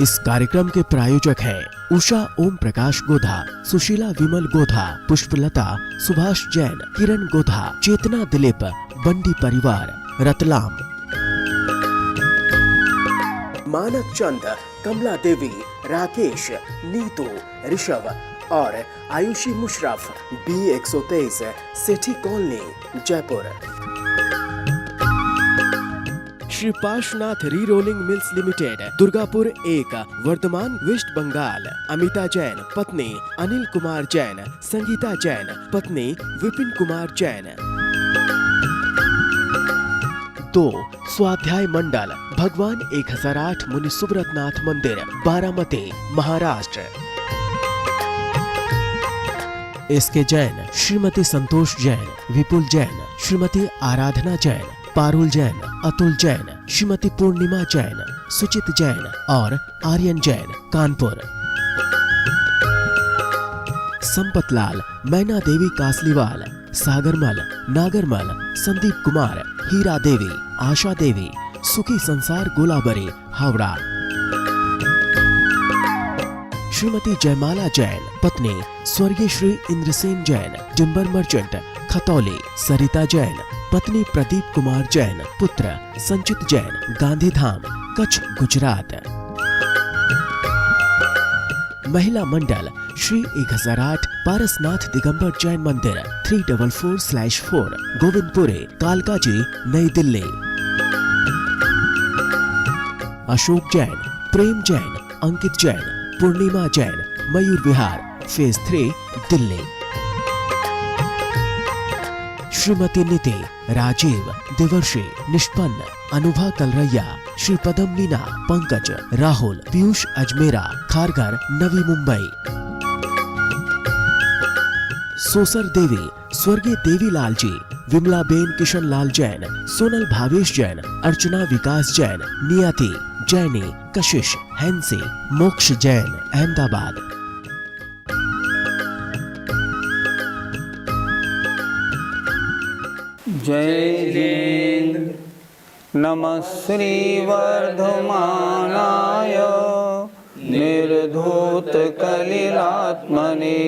इस कार्यक्रम के प्रायोजक हैं उषा ओम प्रकाश गोधा, सुशीला विमल गोधा, पुष्पलता सुभाष जैन, किरण गोधा, चेतना दिलीप, बंडी परिवार, रतलाम। मानक चंद, कमला देवी, राकेश, नीतू, ऋषभ और Ayushi Musharraf, B123, Sethi colony, Jaipur. Shri Parshwanath re rolling mills limited, Durgapur 1, Vardhaman, West Bengal. Amita Jain, पत्नी अनिल कुमार जैन, संगीता जैन, पत्नी विपिन कुमार जैन। 2, स्वाध्याय मंडल, भगवान 1008 मुनि सुब्रतनाथ मंदिर, बारामती, महाराष्ट्र। एसके जैन, श्रीमती संतोष जैन, विपुल जैन, श्रीमती आराधना जैन, पारुल जैन, अतुल जैन, श्रीमती पूर्णिमा जैन, सुचित जैन और आर्यन जैन, कानपुर। संपतलाल, मैना देवी कासलीवाल, सागरमल, नागरमल, संदीप कुमार, हीरा देवी, आशा देवी, सुखी संसार गोलाबरी, हावड़ा। श्रीमती जयमाला जैन, पत्नी स्वर्गीय श्री इंद्रसेन जैन, टिम्बर मर्चेंट, खतौली। सरिता जैन, पत्नी प्रदीप कुमार जैन, पुत्र संचित जैन, गांधीधाम, कच्छ, गुजरात। महिला मंडल, श्री 1008 पारसनाथ दिगंबर जैन मंदिर, 344/4, गोविंदपुरी, कालकाजी, नई दिल्ली। अशोक जैन, प्रेम जैन, अंकित जैन, पूर्णिमा जैन, मयूर विहार, फेज 3, दिल्ली। श्रीमती नीति, राजीव, देवर्षि, निष्पन्न, अनुभा कलरैया, श्री पदम मीना, पंकज, राहुल, पीयूष अजमेरा, खारघर, नवी मुंबई। सोसर देवी, स्वर्गीय देवीलाल जी, विमला बेन, किशन लाल जैन, सोनल भावेश जैन, अर्चना विकास जैन, नियति, जैनी, कशिश, हैंसी, मोक्ष जैन, अहमदाबाद। जय जिनेन्द्र। नमः श्री वर्धमानाय निर्धूत कलिलात्मने,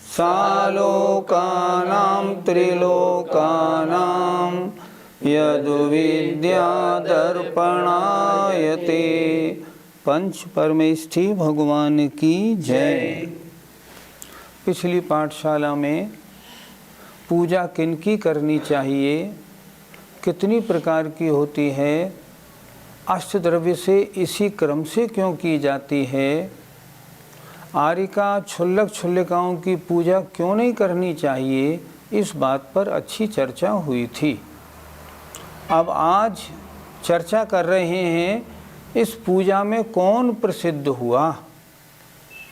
सालोकानां त्रिलोकानां यदुविद्या दर्पणायते। पंच परमेष्ठी भगवान की जय। पिछली पाठशाला में पूजा किनकी करनी चाहिए, कितनी प्रकार की होती है, अष्टद्रव्य से इसी क्रम से क्यों की जाती है, आरिका क्षुल्लक क्षुल्लिकाओं की पूजा क्यों नहीं करनी चाहिए, इस बात पर अच्छी चर्चा हुई थी। अब आज चर्चा कर रहे हैं इस पूजा में कौन प्रसिद्ध हुआ,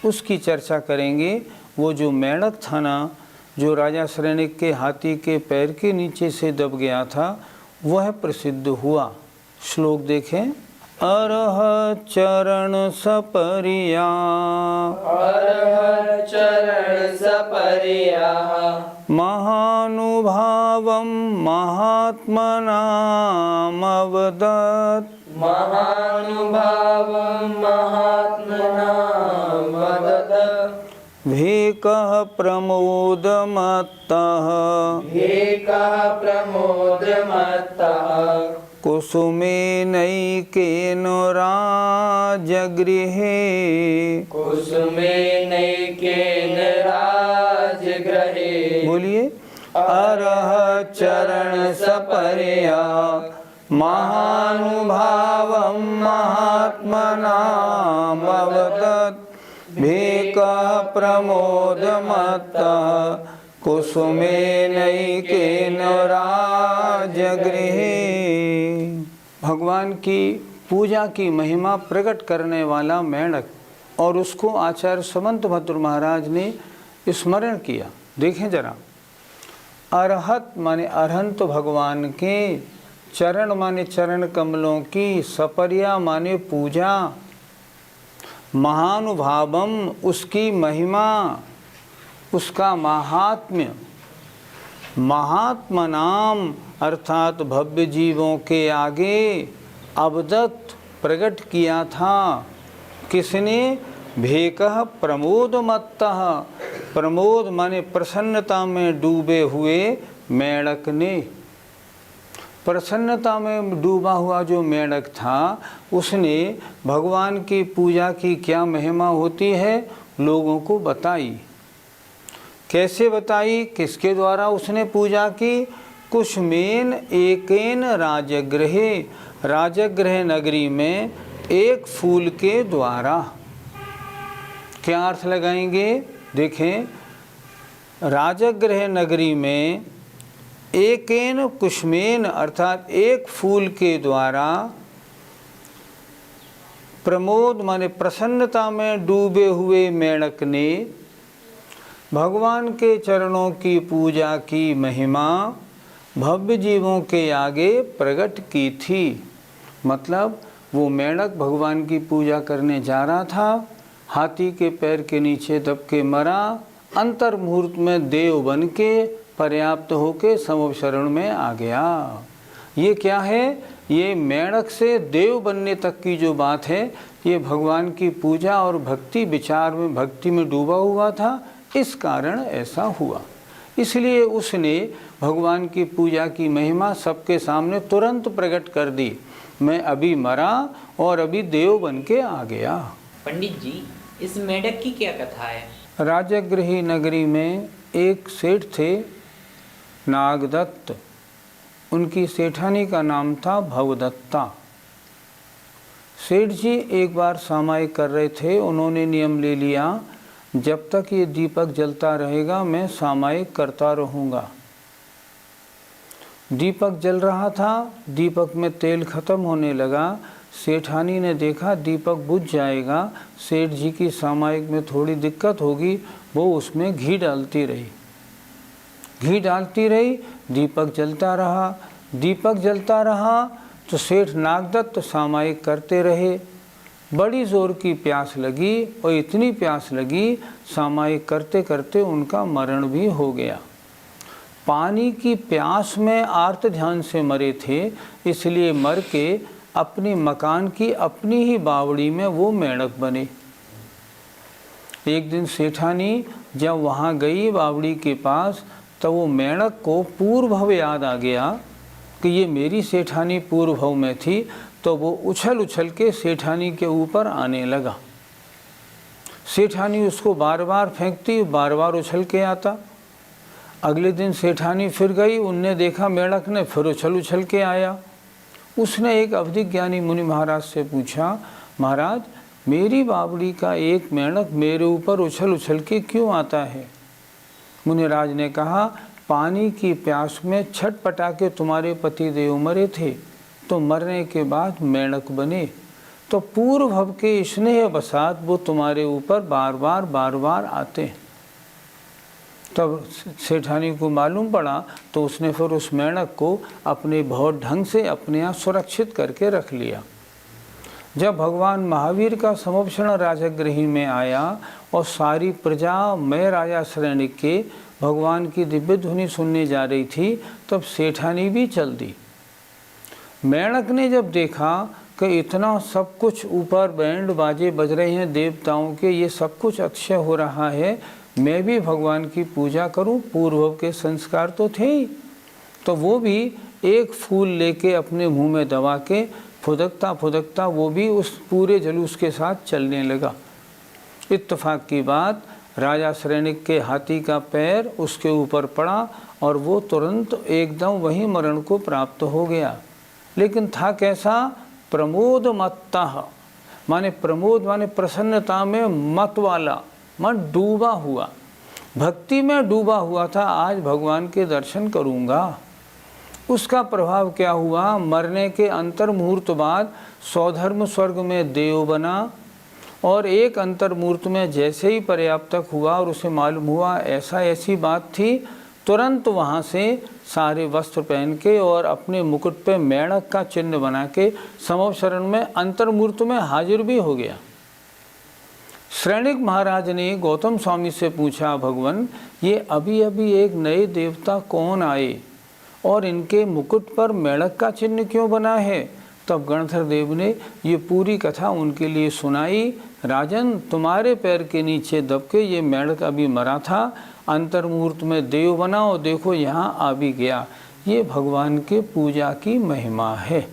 उसकी चर्चा करेंगे। वो जो मेंढक था ना, जो राजा श्रेणिक के हाथी के पैर के नीचे से दब गया था, वह प्रसिद्ध हुआ। श्लोक देखें। अरह चरण सपरिया, अरह चरण सपरिया, महानुभावं महात्मनाम अवदत्, महानुभावं महात्मनाम अवदत्। भेकः प्रमोदमत्तः, भेकः प्रमोदमत्तः, कुसुमेनैकेन राजगृहे, कुसुमेनैकेन राजगृहे। बोलिए। अरह चरण सपरिया, महानुभावं महात्मनाम अवदत्, भेकः प्रमोदमत्तः, कुसुमेनैकेन राजगृहे। भगवान की पूजा की महिमा प्रकट करने वाला मेंढक, और उसको आचार्य समंत भद्र महाराज ने स्मरण किया। देखें जरा। अरहत माने अरहंत भगवान के, चरण माने चरण कमलों की, सपरिया माने पूजा, महानुभावम उसकी महिमा, उसका महात्म्य, महात्मनाम अर्थात भव्य जीवों के आगे अवदत्त प्रकट किया था। किसने? भेकः प्रमोद मत्तः, प्रमोद माने प्रसन्नता में डूबे हुए मेढक ने। प्रसन्नता में डूबा हुआ जो मेढक था उसने भगवान की पूजा की क्या महिमा होती है लोगों को बताई। कैसे बताई? किसके द्वारा उसने पूजा की? कुशमेन एकेन राजगृहे, राजगृह नगरी में एक फूल के द्वारा। क्या अर्थ लगाएंगे? देखें, राजगृह नगरी में एकेन कुशमेन अर्थात एक फूल के द्वारा, प्रमोद माने प्रसन्नता में डूबे हुए मेढक ने भगवान के चरणों की पूजा की महिमा भव्य जीवों के आगे प्रकट की थी। मतलब वो मेढक भगवान की पूजा करने जा रहा था, हाथी के पैर के नीचे दब के मरा, अंतर मुहूर्त में देव बन के पर्याप्त होके समव शरण में आ गया। ये क्या है? ये मेढक से देव बनने तक की जो बात है, ये भगवान की पूजा और भक्ति विचार में, भक्ति में डूबा हुआ था, इस कारण ऐसा हुआ। इसलिए उसने भगवान की पूजा की महिमा सबके सामने तुरंत प्रकट कर दी। मैं अभी मरा और अभी देव बन के आ गया। पंडित जी, इस मेढक की क्या कथा है? राजगृही नगरी में एक सेठ थे नागदत्त, उनकी सेठानी का नाम था भवदत्ता। सेठ जी एक बार सामायिक कर रहे थे, उन्होंने नियम ले लिया जब तक ये दीपक जलता रहेगा मैं सामायिक करता रहूँगा। दीपक जल रहा था, दीपक में तेल खत्म होने लगा। सेठानी ने देखा दीपक बुझ जाएगा, सेठ जी की सामायिक में थोड़ी दिक्कत होगी, वो उसमें घी डालती रही। घी डालती रही, दीपक जलता रहा। दीपक जलता रहा तो सेठ नागदत्त सामायिक करते रहे। बड़ी ज़ोर की प्यास लगी और इतनी प्यास लगी सामायिक करते करते उनका मरण भी हो गया। पानी की प्यास में आर्त ध्यान से मरे थे, इसलिए मर के अपनी मकान की अपनी ही बावड़ी में वो मेढक बने। एक दिन सेठानी जब वहाँ गई बावड़ी के पास, तो वो मेढक को पूर्वभव याद आ गया कि ये मेरी सेठानी पूर्वभव में थी, तो वो उछल उछल के सेठानी के ऊपर आने लगा। सेठानी उसको बार बार फेंकती, बार बार उछल के आता। अगले दिन सेठानी फिर गई, उनने देखा मेढक ने फिर उछल उछल के आया। उसने एक अवधि ज्ञानी मुनि महाराज से पूछा, महाराज मेरी बावड़ी का एक मेढक मेरे ऊपर उछल उछल के क्यों आता है? मुनिराज ने कहा, पानी की प्यास में छटपटा के तुम्हारे पति देव मरे थे, तो मरने के बाद मेढक बने, तो पूर्व भव के स्नेह बसात वो तुम्हारे ऊपर बार बार आते हैं। तब सेठानी को मालूम पड़ा, तो उसने फिर उस मेढक को अपने बहुत ढंग से अपने यहाँ सुरक्षित करके रख लिया। जब भगवान महावीर का समवक्षण राजगृही में आया और सारी प्रजा मैं राजा श्रेणिक के भगवान की दिव्य ध्वनि सुनने जा रही थी, तब सेठानी भी चल दी। मेढक ने जब देखा कि इतना सब कुछ ऊपर बैंड बाजे बज रहे हैं देवताओं के, ये सब कुछ अक्षय हो रहा है, मैं भी भगवान की पूजा करूं, पूर्व के संस्कार तो थे ही। तो वो भी एक फूल लेके अपने मुंह में दबा के फुदकता फुदकता वो भी उस पूरे जुलूस के साथ चलने लगा। इत्तेफाक की बात, राजा श्रेणिक के हाथी का पैर उसके ऊपर पड़ा और वो तुरंत एकदम वही मरण को प्राप्त हो गया। लेकिन था कैसा? प्रमोद मत्तः, माने प्रमोद माने प्रसन्नता में मत वाला, मन डूबा हुआ, भक्ति में डूबा हुआ था। आज भगवान के दर्शन करूँगा। उसका प्रभाव क्या हुआ? मरने के अंतर मुहूर्त बाद सौधर्म स्वर्ग में देव बना, और एक अंतर मुहूर्त में जैसे ही पर्याप्तक हुआ और उसे मालूम हुआ ऐसी बात थी, तुरंत वहाँ से सारे वस्त्र पहन के और अपने मुकुट पे मेढक का चिन्ह बना के समव शरण में अंतर मुहूर्त में हाजिर भी हो गया। श्रेणिक महाराज ने गौतम स्वामी से पूछा, भगवान ये अभी अभी एक नए देवता कौन आए और इनके मुकुट पर मेढक का चिन्ह क्यों बना है? तब गणधर देव ने ये पूरी कथा उनके लिए सुनाई। राजन, तुम्हारे पैर के नीचे दब के ये मेढक अभी मरा था, अंतर मुहूर्त में देव बना और देखो यहाँ आ भी गया। ये भगवान के पूजा की महिमा है।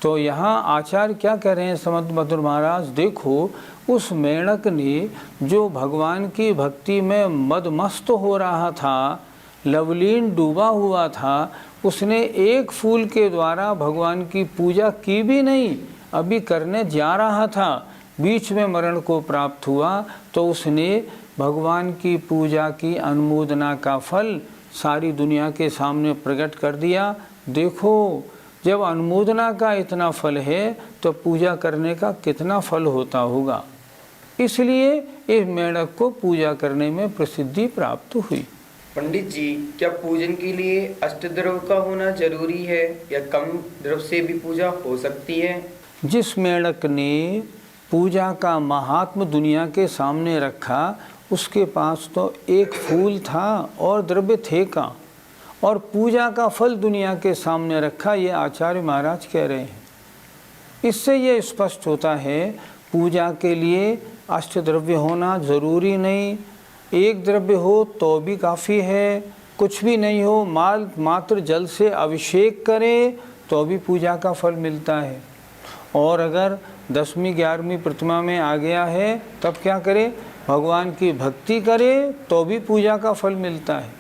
तो यहाँ आचार्य क्या कह रहे हैं समंत मधुर महाराज, देखो उस मेढक ने जो भगवान की भक्ति में मदमस्त हो रहा था, लवलीन डूबा हुआ था, उसने एक फूल के द्वारा भगवान की पूजा की भी नहीं, अभी करने जा रहा था, बीच में मरण को प्राप्त हुआ, तो उसने भगवान की पूजा की अनुमोदना का फल सारी दुनिया के सामने प्रकट कर दिया। देखो, जब अनुमोदना का इतना फल है तो पूजा करने का कितना फल होता होगा। इसलिए इस मेढक को पूजा करने में प्रसिद्धि प्राप्त हुई। पंडित जी, क्या पूजन के लिए अष्टद्रव्य का होना जरूरी है या कम द्रव्य से भी पूजा हो सकती है? जिस मेढक ने पूजा का महात्म दुनिया के सामने रखा, उसके पास तो एक फूल था और द्रव्य थे का, और पूजा का फल दुनिया के सामने रखा, ये आचार्य महाराज कह रहे हैं। इससे ये स्पष्ट होता है पूजा के लिए अष्टद्रव्य होना जरूरी नहीं, एक द्रव्य हो तो भी काफ़ी है, कुछ भी नहीं हो मात्र जल से अभिषेक करें तो भी पूजा का फल मिलता है। और अगर 10वीं 11वीं प्रतिमा में आ गया है तब क्या करे, भगवान की भक्ति करे तो भी पूजा का फल मिलता है।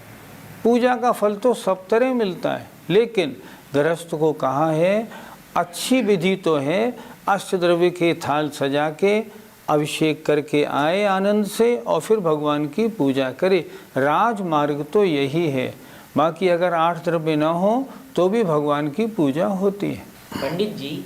पूजा का फल तो सब तरह मिलता है, लेकिन गृहस्थ को कहा है अच्छी विधि तो है अष्टद्रव्य के थाल सजा के अभिषेक करके आए आनंद से और फिर भगवान की पूजा करे। राजमार्ग तो यही है। बाकी अगर 8 द्रव्य न हो तो भी भगवान की पूजा होती है। पंडित जी,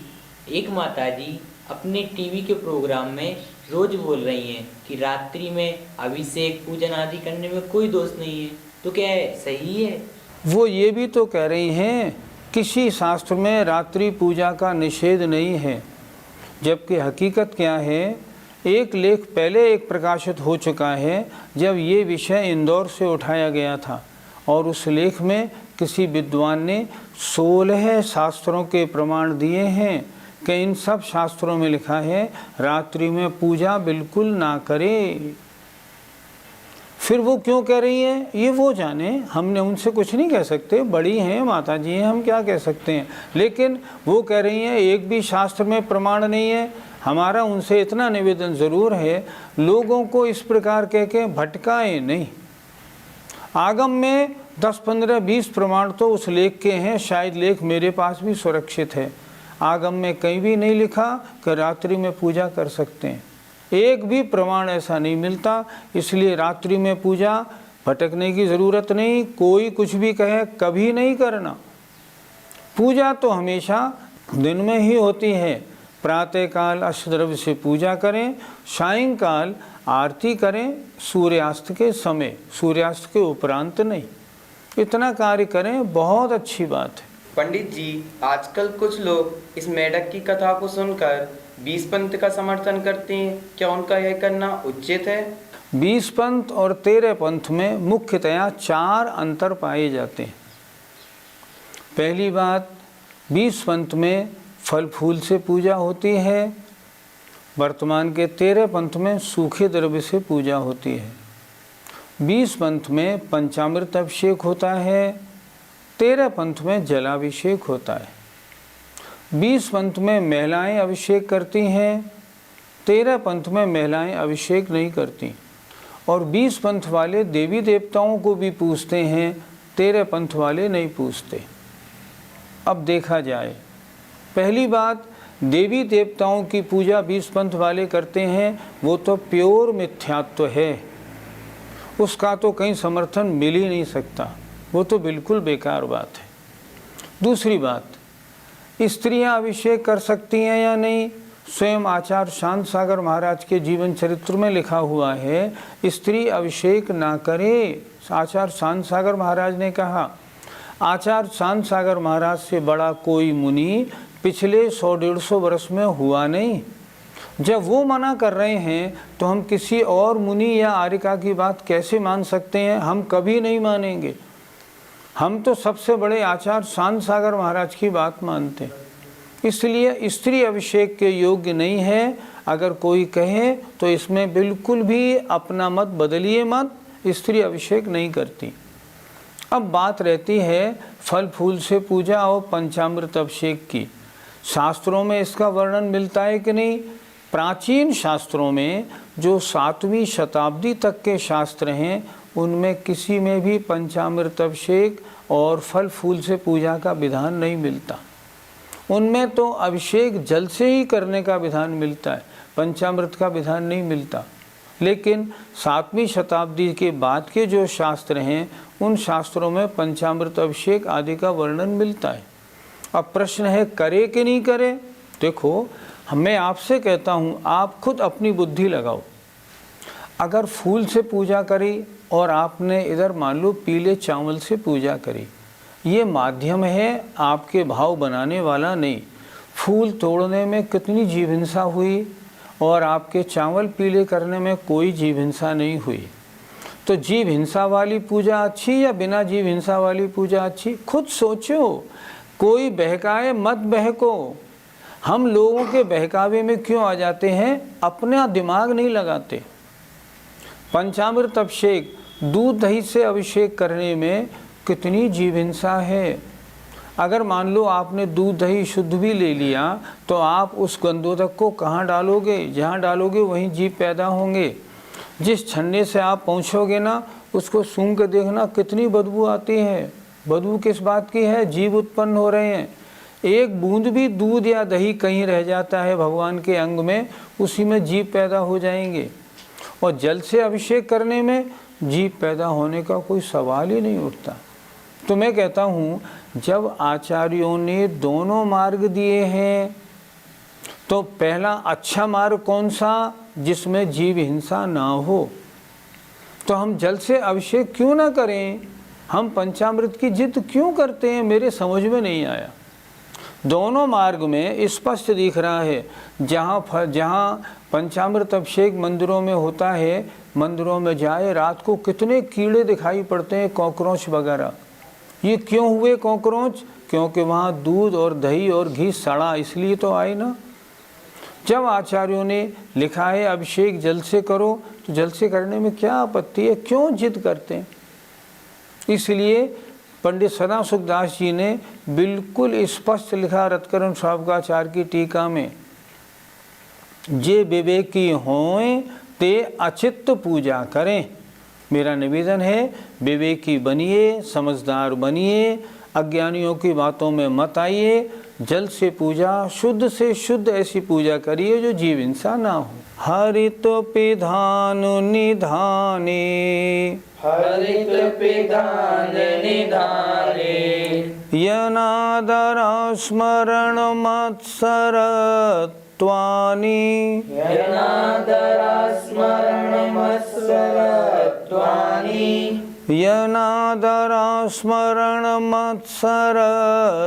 एक माता जी अपने टीवी के प्रोग्राम में रोज बोल रही हैं कि रात्रि में अभिषेक पूजन आदि करने में कोई दोष नहीं है, तो क्या सही है? वो ये भी तो कह रही हैं किसी शास्त्र में रात्रि पूजा का निषेध नहीं है, जबकि हकीकत क्या है, एक लेख पहले एक प्रकाशित हो चुका है जब ये विषय इंदौर से उठाया गया था, और उस लेख में किसी विद्वान ने 16 शास्त्रों के प्रमाण दिए हैं कि इन सब शास्त्रों में लिखा है रात्रि में पूजा बिल्कुल ना करे। फिर वो क्यों कह रही है ये वो जाने, हमने उनसे कुछ नहीं कह सकते, बड़ी हैं माता जी हैं, हम क्या कह सकते हैं। लेकिन वो कह रही हैं एक भी शास्त्र में प्रमाण नहीं है। हमारा उनसे इतना निवेदन ज़रूर है, लोगों को इस प्रकार कह के भटकाएं नहीं। आगम में 10, 15, 20 प्रमाण तो उस लेख के हैं, शायद लेख मेरे पास भी सुरक्षित है। आगम में कहीं भी नहीं लिखा कि रात्रि में पूजा कर सकते हैं, एक भी प्रमाण ऐसा नहीं मिलता। इसलिए रात्रि में पूजा भटकने की ज़रूरत नहीं, कोई कुछ भी कहे कभी नहीं करना। पूजा तो हमेशा दिन में ही होती है। प्रातःकाल अष्टद्रव्य से पूजा करें, सायंकाल आरती करें, सूर्यास्त के समय, सूर्यास्त के उपरांत नहीं। इतना कार्य करें, बहुत अच्छी बात है। पंडित जी, आजकल कुछ लोग इस मेढक की कथा को सुनकर 20 पंथ का समर्थन करते हैं, क्या उनका यह करना उचित है? 20 पंथ और 13 पंथ में मुख्यतया 4 अंतर पाए जाते हैं। पहली बात, 20 पंथ में फल फूल से पूजा होती है, वर्तमान के 13 पंथ में सूखे द्रव्य से पूजा होती है। 20 पंथ में पंचामृत अभिषेक होता है, 13 पंथ में जलाभिषेक होता है। 20 पंथ में महिलाएं अभिषेक करती हैं, 13 पंथ में महिलाएं अभिषेक नहीं करती। और 20 पंथ वाले देवी देवताओं को भी पूजते हैं, 13 पंथ वाले नहीं पूजते। अब देखा जाए, पहली बात, देवी देवताओं की पूजा 20 पंथ वाले करते हैं, वो तो प्योर मिथ्यात्व है, उसका तो कहीं समर्थन मिल ही नहीं सकता, वो तो बिल्कुल बेकार बात है। दूसरी बात, स्त्रियां अभिषेक कर सकती हैं या नहीं, स्वयं आचार्य शांत सागर महाराज के जीवन चरित्र में लिखा हुआ है स्त्री अभिषेक ना करे। आचार्य शांत सागर महाराज ने कहा, आचार्य शांत सागर महाराज से बड़ा कोई मुनि पिछले 100-150 वर्ष में हुआ नहीं। जब वो मना कर रहे हैं तो हम किसी और मुनि या आर्यका की बात कैसे मान सकते हैं? हम कभी नहीं मानेंगे। हम तो सबसे बड़े आचार्य शांत सागर महाराज की बात मानते हैं। इसलिए स्त्री अभिषेक के योग्य नहीं है। अगर कोई कहे तो इसमें बिल्कुल भी अपना मत बदलिए मत, स्त्री अभिषेक नहीं करती। अब बात रहती है फल फूल से पूजा और पंचामृत अभिषेक की। शास्त्रों में इसका वर्णन मिलता है कि नहीं? प्राचीन शास्त्रों में जो 7वीं शताब्दी तक के शास्त्र हैं उनमें किसी में भी पंचामृत अभिषेक और फल फूल से पूजा का विधान नहीं मिलता। उनमें तो अभिषेक जल से ही करने का विधान मिलता है, पंचामृत का विधान नहीं मिलता। लेकिन 7वीं शताब्दी के बाद के जो शास्त्र हैं उन शास्त्रों में पंचामृत अभिषेक आदि का वर्णन मिलता है। अब प्रश्न है करे कि नहीं करे? देखो, मैं आपसे कहता हूँ आप खुद अपनी बुद्धि लगाओ। अगर फूल से पूजा करी और आपने इधर मान लो पीले चावल से पूजा करी, ये माध्यम है, आपके भाव बनाने वाला नहीं। फूल तोड़ने में कितनी जीव हिंसा हुई और आपके चावल पीले करने में कोई जीव हिंसा नहीं हुई। तो जीव हिंसा वाली पूजा अच्छी या बिना जीव हिंसा वाली पूजा अच्छी? खुद सोचो। कोई बहकाए मत बहको। हम लोगों के बहकावे में क्यों आ जाते हैं? अपना दिमाग नहीं लगाते। पंचामृत अभिषेक, दूध दही से अभिषेक करने में कितनी जीव हिंसा है। अगर मान लो आपने दूध दही शुद्ध भी ले लिया तो आप उस गंधोदक को कहाँ डालोगे? जहाँ डालोगे वहीं जीव पैदा होंगे। जिस छन्ने से आप पहुँचोगे ना उसको सूंघ के देखना कितनी बदबू आती है। बदबू किस बात की है? जीव उत्पन्न हो रहे हैं। एक बूंद भी दूध या दही कहीं रह जाता है भगवान के अंग में, उसी में जीव पैदा हो जाएंगे। और जल से अभिषेक करने में जीव पैदा होने का कोई सवाल ही नहीं उठता। तो मैं कहता हूँ जब आचार्यों ने दोनों मार्ग दिए हैं तो पहला अच्छा मार्ग कौन सा? जिसमें जीव हिंसा ना हो। तो हम जल से अभिषेक क्यों ना करें? हम पंचामृत की जिद क्यों करते हैं? मेरे समझ में नहीं आया। दोनों मार्ग में स्पष्ट दिख रहा है। जहाँ पंचामृत अभिषेक मंदिरों में होता है, मंदिरों में जाए रात को कितने कीड़े दिखाई पड़ते हैं, कॉकरोच वगैरह। ये क्यों हुए कॉकरोच? क्योंकि वहाँ दूध और दही और घी सड़ा, इसलिए तो आए ना। जब आचार्यों ने लिखा है अभिषेक जल से करो तो जल से करने में क्या आपत्ति है? क्यों जिद करते हैं? इसलिए पंडित सदा सुखदास जी ने बिल्कुल स्पष्ट लिखा रत्करण स्वामिकाचार्य की टीका में, जे विवेकी हों ते अचित्त पूजा करें। मेरा निवेदन है विवेकी बनिए, समझदार बनिए, अज्ञानियों की बातों में मत आइए। जल से पूजा, शुद्ध से शुद्ध ऐसी पूजा करिए जो जीव हिंसा ना हो। हरित पिधान निधाने, हरित पिधान निधाने, यनादर स्मरण मत्सरत्वानि, यनादर स्मरण मत्सरत्वानि, यनादर स्मरण मत्सरत्वानि,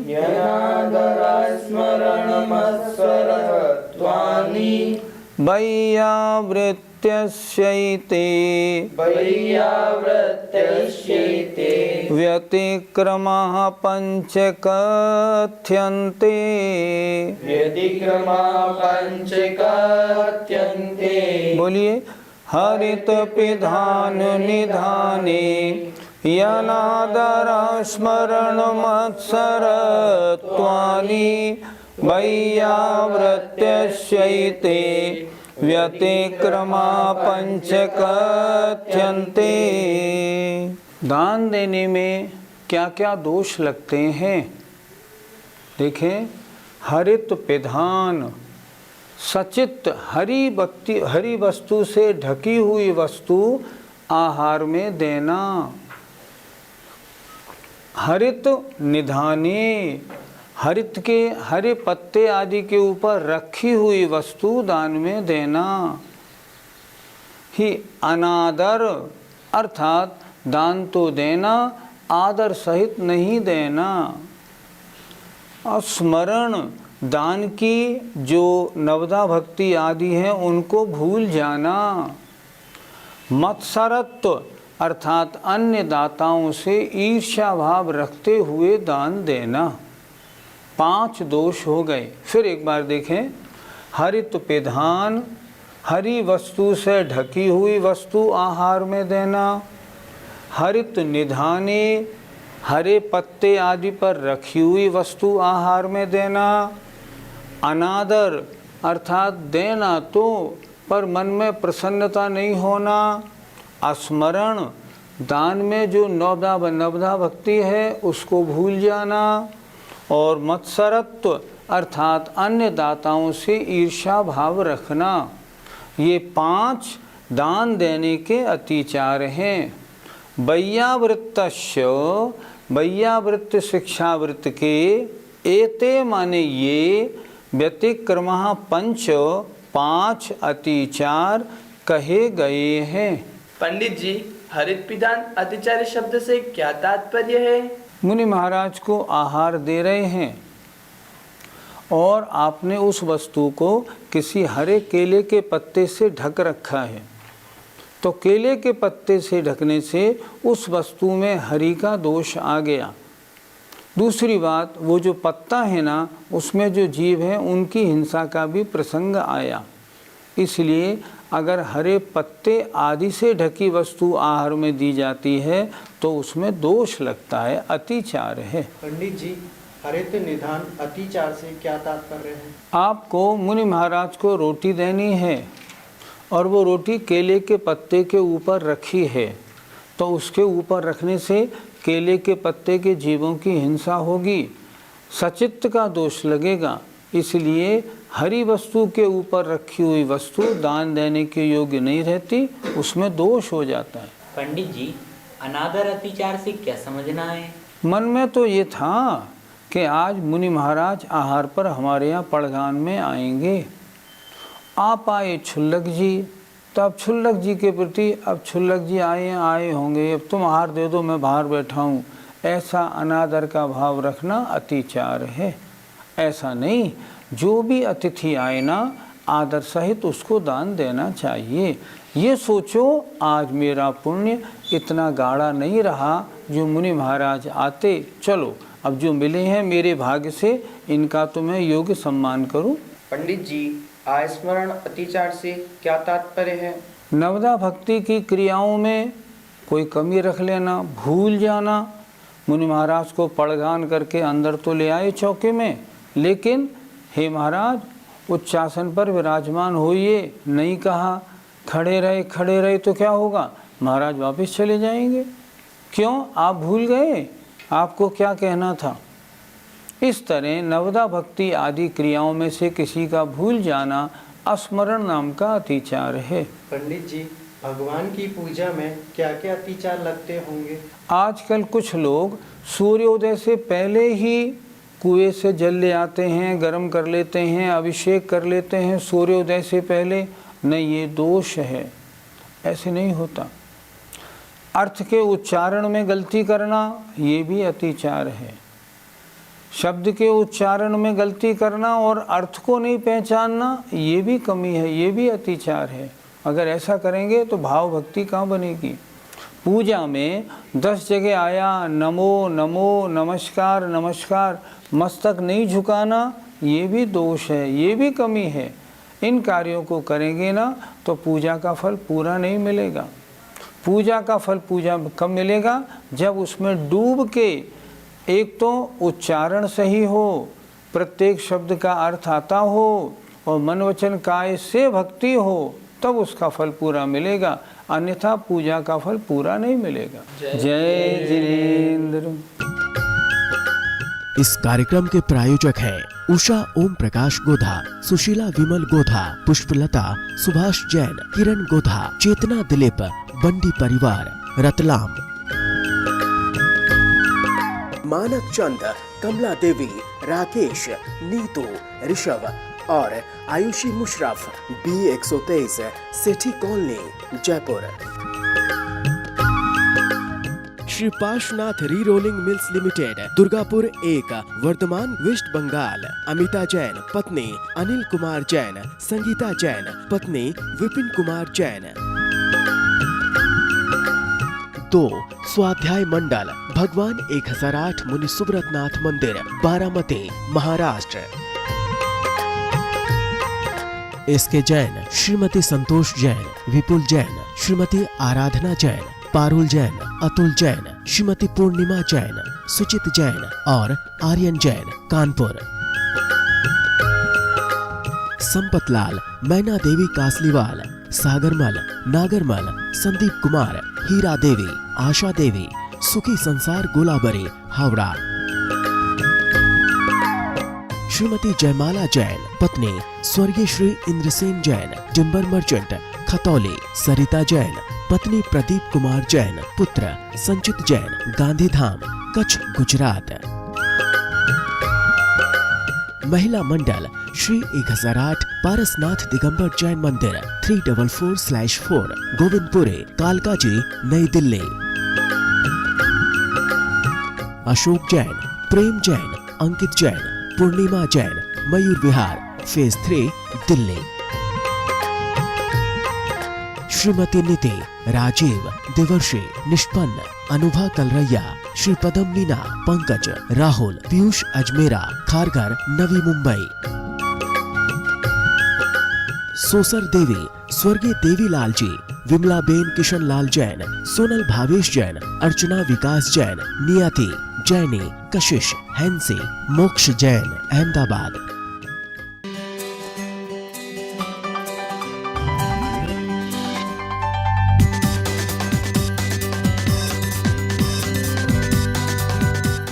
यनादर स्मरण मत्सरत्वानि, वैयावृत्यस्यैते, वैयावृत्यस्यैते, व्यतिक्रमः पंच कथ्यन्ते, व्यतिक्रमा पंच कथ्यन्ते। बोलिए हरित पिधान निधाने, यनादर स्मरण मत्सरत्वानि, वैयावृत्यस्यैते, व्यतिक्रमा पंच कथ्यन्ते। दान देने में क्या क्या दोष लगते हैं? देखें, हरित पिधान, सचित हरी वस्तु से ढकी हुई वस्तु आहार में देना। हरित निधाने, हरित के हरे पत्ते आदि के ऊपर रखी हुई वस्तु दान में देना। ही अनादर, अर्थात दान तो देना, आदर सहित नहीं देना। स्मरण, दान की जो नवदा भक्ति आदि हैं उनको भूल जाना। मत्सरत्व, अर्थात अन्य दाताओं से ईर्ष्या भाव रखते हुए दान देना। 5 दोष हो गए। फिर एक बार देखें, हरित पिधान, हरी वस्तु से ढकी हुई वस्तु आहार में देना, हरित निधाने, हरे पत्ते आदि पर रखी हुई वस्तु आहार में देना, अनादर अर्थात देना तो पर मन में प्रसन्नता नहीं होना, स्मरण दान में जो नवदा भक्ति है उसको भूल जाना, और मत्सरत्व अर्थात अन्य दाताओं से ईर्ष्या भाव रखना। ये 5 दान देने के अतिचार हैं। वैयावृत्तस्य, वैयावृत्त शिक्षावृत्त के, एते माने ये, व्यतिक्रमः 5 अतिचार कहे गए हैं। पंडित जी, हरित पिदान अतिचार शब्द से क्या तात्पर्य है? मुनि महाराज को आहार दे रहे हैं और आपने उस वस्तु को किसी हरे केले के पत्ते से ढक रखा है, तो केले के पत्ते से ढकने से उस वस्तु में हरि का दोष आ गया। दूसरी बात, वो जो पत्ता है ना, उसमें जो जीव है उनकी हिंसा का भी प्रसंग आया। इसलिए अगर हरे पत्ते आदि से ढकी वस्तु आहार में दी जाती है तो उसमें दोष लगता है, अतिचार है। पंडित जी, हरित निधान अतिचार से क्या तात्पर्य है? आपको मुनि महाराज को रोटी देनी है और वो रोटी केले के पत्ते के ऊपर रखी है, तो उसके ऊपर रखने से केले के पत्ते के जीवों की हिंसा होगी, सचित्त का दोष लगेगा। इसलिए हरी वस्तु के ऊपर रखी हुई वस्तु दान देने के योग्य नहीं रहती, उसमें दोष हो जाता है। पंडित जी, अनादर अतिचार से क्या समझना है? मन में तो ये था कि आज मुनि महाराज आहार पर हमारे यहाँ पड़गान में आएंगे। आप आए क्षुल्लक जी, तो अब क्षुल्लक जी के प्रति, अब क्षुल्लक जी आए होंगे, अब तुम आहार दे दो, मैं बाहर बैठा हूँ, ऐसा अनादर का भाव रखना अतिचार है। ऐसा नहीं, जो भी अतिथि आए ना, आदर सहित उसको दान देना चाहिए। ये सोचो आज मेरा पुण्य इतना गाढ़ा नहीं रहा जो मुनि महाराज आते, चलो अब जो मिले हैं मेरे भाग्य से, इनका तो मैं योग्य सम्मान करूं। पंडित जी, आस्मरण अतिचार से क्या तात्पर्य है? नवदा भक्ति की क्रियाओं में कोई कमी रख लेना, भूल जाना। मुनि महाराज को पड़गान करके अंदर तो ले आए चौके में, लेकिन हे महाराज उच्चासन पर विराजमान होइए नहीं कहा, खड़े रहे तो क्या होगा, महाराज वापस चले जाएंगे। क्यों? आप भूल गए आपको क्या कहना था। इस तरह नवदा भक्ति आदि क्रियाओं में से किसी का भूल जाना स्मरण नाम का अतिचार है। पंडित जी, भगवान की पूजा में क्या क्या अतिचार लगते होंगे? आजकल कुछ लोग सूर्योदय से पहले ही कुएं से जल ले आते हैं, गर्म कर लेते हैं, अभिषेक कर लेते हैं सूर्योदय से पहले। नहीं, ये दोष है, ऐसे नहीं होता। अर्थ के उच्चारण में गलती करना ये भी अतिचार है। शब्द के उच्चारण में गलती करना और अर्थ को नहीं पहचानना ये भी कमी है, ये भी अतिचार है। अगर ऐसा करेंगे तो भाव भक्ति कहाँ बनेगी। पूजा में 10 जगह आया नमो नमो, नमस्कार नमस्कार, मस्तक नहीं झुकाना ये भी दोष है, ये भी कमी है। इन कार्यों को करेंगे ना तो पूजा का फल पूरा नहीं मिलेगा। पूजा का फल पूजा कब मिलेगा? जब उसमें डूब के एक तो उच्चारण सही हो, प्रत्येक शब्द का अर्थ आता हो और मन वचन काय से भक्ति हो, तब उसका फल पूरा मिलेगा, अन्यथा पूजा का फल पूरा नहीं मिलेगा। जय जिनेंद्र। इस कार्यक्रम के प्रायोजक हैं उषा ओम प्रकाश गोधा, सुशीला विमल गोधा, पुष्पलता, सुभाष जैन, किरण गोधा, चेतना दिलीप, बंडी परिवार, रतलाम। मानक चंद, कमला देवी, राकेश, नीतू, ऋषभ और Ayushi Musharraf, B123, Sethi colony, Jaipur. Shri Parshwanath re rolling mills limited, Durgapur 1, Vardhaman, West Bengal. Amita Jain, पत्नी अनिल कुमार जैन, संगीता जैन, पत्नी विपिन कुमार जैन। 2 स्वाध्याय मंडल भगवान 1008 मुनि सुब्रतनाथ मंदिर, बारामती, महाराष्ट्र। एसके जैन, श्रीमती संतोष जैन, विपुल जैन, श्रीमती आराधना जैन, पारुल जैन, अतुल जैन, श्रीमती पूर्णिमा जैन, सुचित जैन और आर्यन जैन, कानपुर। संपतलाल, मैना देवी कासलीवाल, सागरमल, नागरमल, संदीप कुमार, हीरा देवी, आशा देवी, सुखी संसार गोलाबरी, हावड़ा। श्रीमती जयमाला जैन, पत्नी स्वर्गीय श्री इंद्रसेन जैन, टिम्बर मर्चेंट, खतौली। सरिता जैन, पत्नी प्रदीप कुमार जैन, पुत्र संचित जैन, गांधीधाम, कच्छ, गुजरात। महिला मंडल श्री 1008 पारसनाथ दिगंबर जैन मंदिर, 344/4 गोविंदपुरे, कालकाजी, नई दिल्ली। अशोक जैन, प्रेम जैन, अंकित जैन, पूर्णिमा जैन, मयूर विहार, फेज 3, दिल्ली। श्रीमती नीति, राजीव, देवर्षि, निष्पन्न, अनुभा कलरैया, श्री पदम मीना, पंकज, राहुल, पीयूष अजमेरा, खारघर, नवी मुंबई। सोसर देवी, स्वर्गीय देवीलाल जी, विमला बेन, किशन लाल जैन, सोनल भावेश जैन, अर्चना विकास जैन, नियति, जैनी, कशिश, हैंसी, मोक्ष जैन, अहमदाबाद।